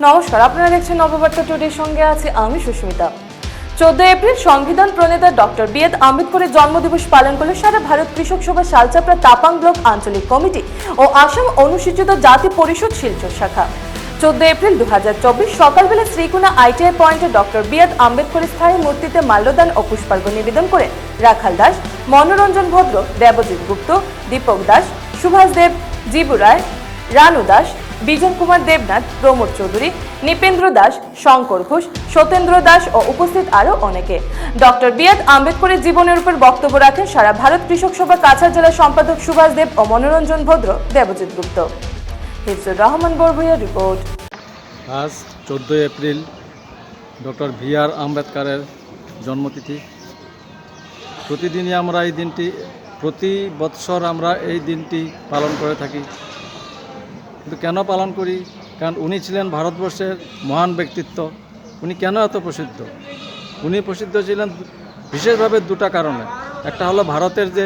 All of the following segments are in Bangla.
নমস্কার, আপনারা দেখছেন নববার্তা টুডের সঙ্গে আছি আমি সুস্মিতা। 14 এপ্রিল সংবিধান প্রণেতা ডক্টর বি.আর. আম্বেদকরের জন্মদিবস পালন করল সারা ভারত কৃষক সভা শালচাপড়া তাপাং ব্লক আঞ্চলিক কমিটি ও আসাম অনুসূচিত জাতি পরিষদ শিলচর শাখা। 14 এপ্রিল 2024 সকালবেলা শ্রীকোনা আইটিআই পয়েন্টে ডক্টর বি.আর. আম্বেদকরের স্থায়ী মূর্তিতে মাল্যদান ও পুষ্পার্ঘ্য নিবেদন করে রাখাল দাস, মনোরঞ্জন ভদ্র, দেবজিৎ গুপ্ত, দীপক দাস, সুভাষ দেব, জীবু রায়, রানু দাস, বিজন কুমার দেবনাথ, প্রমোদ চৌধুরী, নিপেন্দ্র দাস, শঙ্কর ঘোষ, সত্যেন্দ্র দাস ও উপস্থিত আরও অনেকে। Doctor B.R.. আম্বেদকরের জীবনের উপর বক্তব্য রাখেন সারা ভারত কৃষক সভা কাছাড় জেলা সম্পাদক সুভাষ দেব ও মনোরঞ্জন ভদ্র, দেবজিৎ গুপ্ত। হিফজুর রহমান বরভূয়ার রিপোর্ট। আজ 14 এপ্রিল ডক্টর বি.আর. আম্বেদকরের জন্মতিথি। প্রতিদিনই আমরা এই দিনটি, প্রতি বৎসর আমরা এই দিনটি পালন করে থাকি। কিন্তু কেন পালন করি? কারণ উনি ছিলেন ভারতবর্ষের মহান ব্যক্তিত্ব। উনি কেন এত প্রসিদ্ধ? উনি প্রসিদ্ধ ছিলেন বিশেষভাবে দুটা কারণে। একটা হলো ভারতের যে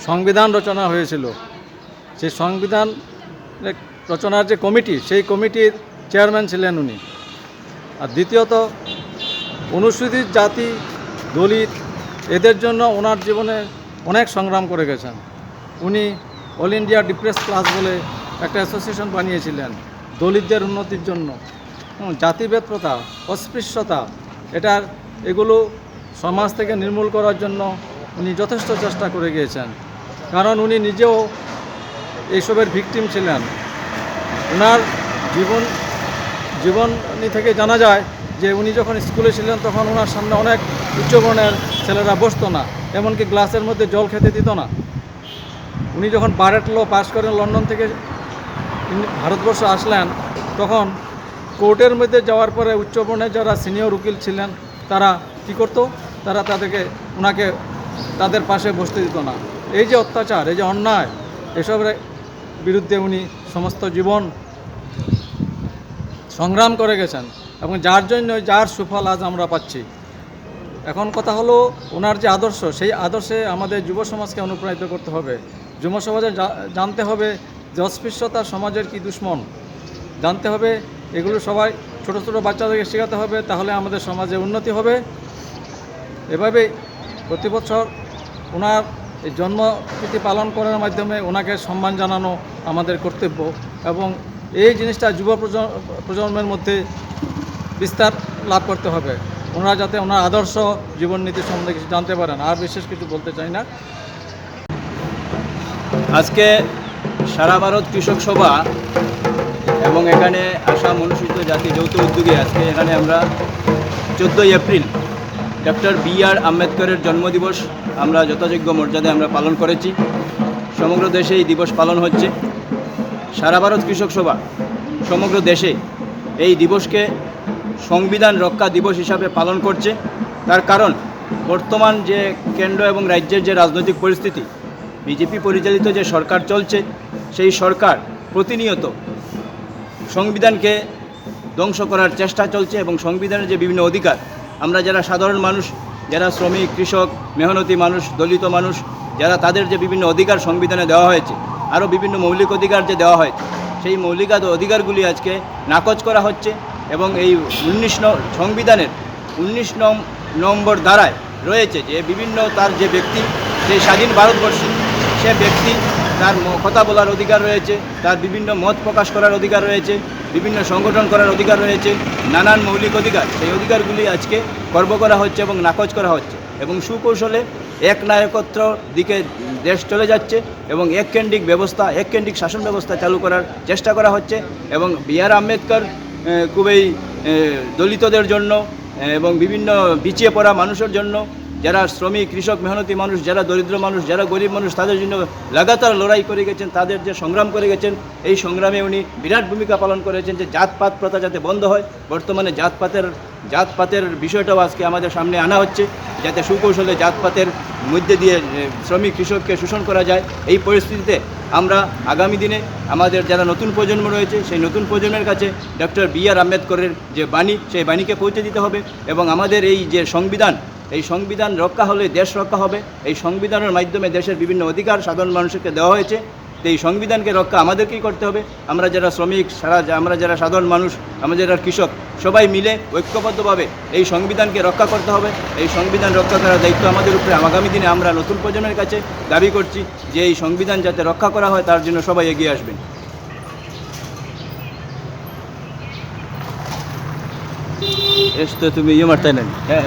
সংবিধান রচনা হয়েছিল, সেই সংবিধান রচনার যে কমিটি, সেই কমিটির চেয়ারম্যান ছিলেন উনি। আর দ্বিতীয়ত অনুসূচিত জাতি, দলিত, এদের জন্য ওনার জীবনে অনেক সংগ্রাম করে গেছেন। উনি অল ইন্ডিয়া ডিপ্রেস ক্লাস বলে একটা অ্যাসোসিয়েশন বানিয়েছিলেন দলিতদের উন্নতির জন্য। জাতিভেদ প্রথা, অস্পৃশ্যতা, এগুলো সমাজ থেকে নির্মূল করার জন্য উনি যথেষ্ট চেষ্টা করে গিয়েছেন। কারণ উনি নিজেও এইসবের ভিকটিম ছিলেন। ওনার জীবনী থেকে জানা যায় যে উনি যখন স্কুলে ছিলেন তখন ওনার সামনে অনেক উচ্চবর্ণের ছেলেরা বসতো না, এমনকি গ্লাসের মধ্যে জল খেতে দিত না। উনি যখন বারেট ল পাশ করেন, লন্ডন থেকে ভারতবর্ষ আসলেন, তখন কোর্টের মধ্যে যাওয়ার পরে উচ্চবর্ণের যারা সিনিয়র উকিল ছিলেন তারা কী করতো? তারা ওনাকে তাদের পাশে বসতে দিত না। এই যে অত্যাচার, এই যে অন্যায়, এসবের বিরুদ্ধে উনি সমস্ত জীবন সংগ্রাম করে গেছেন এবং যার সুফল আজ আমরা পাচ্ছি। এখন কথা হলো, ওনার যে আদর্শ, সেই আদর্শে আমাদের যুব সমাজকে অনুপ্রাণিত করতে হবে। যুব সমাজে জানতে হবে যে অস্পৃশ্যতা সমাজের কি দুশ্মন, জানতে হবে। এগুলো সবাই ছোটো ছোটো বাচ্চাদেরকে শেখাতে হবে, তাহলে আমাদের সমাজে উন্নতি হবে। এভাবেই প্রতি বছর ওনার এই জন্মতিথি পালন করার মাধ্যমে ওনাকে সম্মান জানানো আমাদের কর্তব্য এবং এই জিনিসটা যুব প্রজন্মের মধ্যে বিস্তার লাভ করতে হবে। ওনারা যাতে ওনার আদর্শ জীবননীতি সম্বন্ধে কিছু জানতে পারেন। আর বিশেষ কিছু বলতে চাই না। আজকে সারা ভারত কৃষক সভা এবং এখানে আসাম অনুসূচিত জাতি যৌথ উদ্যোগে আজকে এখানে আমরা 14 এপ্রিল ডক্টর বি.আর. আম্বেদকরের জন্মদিবস আমরা যথাযোগ্য মর্যাদায় আমরা পালন করেছি। সমগ্র দেশে এই দিবস পালন হচ্ছে। সারা ভারত কৃষক সভা সমগ্র দেশে এই দিবসকে সংবিধান রক্ষা দিবস হিসাবে পালন করছে। তার কারণ বর্তমান যে কেন্দ্র এবং রাজ্যের যে রাজনৈতিক পরিস্থিতি, বিজেপি পরিচালিত যে সরকার চলছে, সেই সরকার প্রতিনিয়ত সংবিধানকে ধ্বংস করার চেষ্টা চলছে এবং সংবিধানের যে বিভিন্ন অধিকার, আমরা যারা সাধারণ মানুষ, যারা শ্রমিক, কৃষক, মেহনতি মানুষ, দলিত মানুষ, যারা তাদের যে বিভিন্ন অধিকার সংবিধানে দেওয়া হয়েছে, আরও বিভিন্ন মৌলিক অধিকার যে দেওয়া হয়েছে, সেই মৌলিক অধিকারগুলি আজকে নাকচ করা হচ্ছে। এবং এই সংবিধানের 19 নম্বর ধারায় রয়েছে যে বিভিন্ন তার যে ব্যক্তি, সেই স্বাধীন ভারতবর্ষে সে ব্যক্তি, তার কথা বলার অধিকার রয়েছে, তার বিভিন্ন মত প্রকাশ করার অধিকার রয়েছে, বিভিন্ন সংগঠন করার অধিকার রয়েছে, নানান মৌলিক অধিকার। সেই অধিকারগুলি আজকে খর্ব করা হচ্ছে এবং নাকচ করা হচ্ছে এবং সুকৌশলে এক নায়কত্র দিকে দেশ চলে যাচ্ছে এবং এককেন্দ্রিক শাসন ব্যবস্থা চালু করার চেষ্টা করা হচ্ছে। এবং বি.আর. আম্বেদকর খুবই দলিতদের জন্য এবং বিভিন্ন পিছিয়ে পড়া মানুষের জন্য, যারা শ্রমিক, কৃষক, মেহনতি মানুষ, যারা দরিদ্র মানুষ, যারা গরিব মানুষ, তাদের জন্য লাগাতার লড়াই করে গেছেন, তাদের যে সংগ্রাম করে গেছেন, এই সংগ্রামে উনি বিরাট ভূমিকা পালন করেছেন যে জাতপাত প্রথা যাতে বন্ধ হয়। বর্তমানে জাতপাতের বিষয়টাও আজকে আমাদের সামনে আনা হচ্ছে, যাতে সুকৌশলে জাতপাতের মধ্যে দিয়ে শ্রমিক, কৃষককে শোষণ করা যায়। এই পরিস্থিতিতে আমরা আগামী দিনে আমাদের যারা নতুন প্রজন্ম রয়েছে, সেই নতুন প্রজন্মের কাছে ডক্টর বি.আর. আম্বেদকরের যে বাণী, সেই বাণীকে পৌঁছে দিতে হবে এবং আমাদের এই যে সংবিধান, এই সংবিধান রক্ষা হলে দেশ রক্ষা হবে। এই সংবিধানের মাধ্যমে দেশের বিভিন্ন অধিকার সাধারণ মানুষকে দেওয়া হয়েছে, তো এই সংবিধানকে রক্ষা আমাদেরকেই করতে হবে। আমরা যারা শ্রমিক, আমরা যারা সাধারণ মানুষ, আমরা যারা কৃষক, সবাই মিলে ঐক্যবদ্ধভাবে এই সংবিধানকে রক্ষা করতে হবে। এই সংবিধান রক্ষা করার দায়িত্ব আমাদের উপরে। আগামী দিনে আমরা নতুন প্রজন্মের কাছে দাবি করছি যে এই সংবিধান যাতে রক্ষা করা হয়, তার জন্য সবাই এগিয়ে আসবেন। এস তো তুমি ইয়ে মারতে না। হ্যাঁ।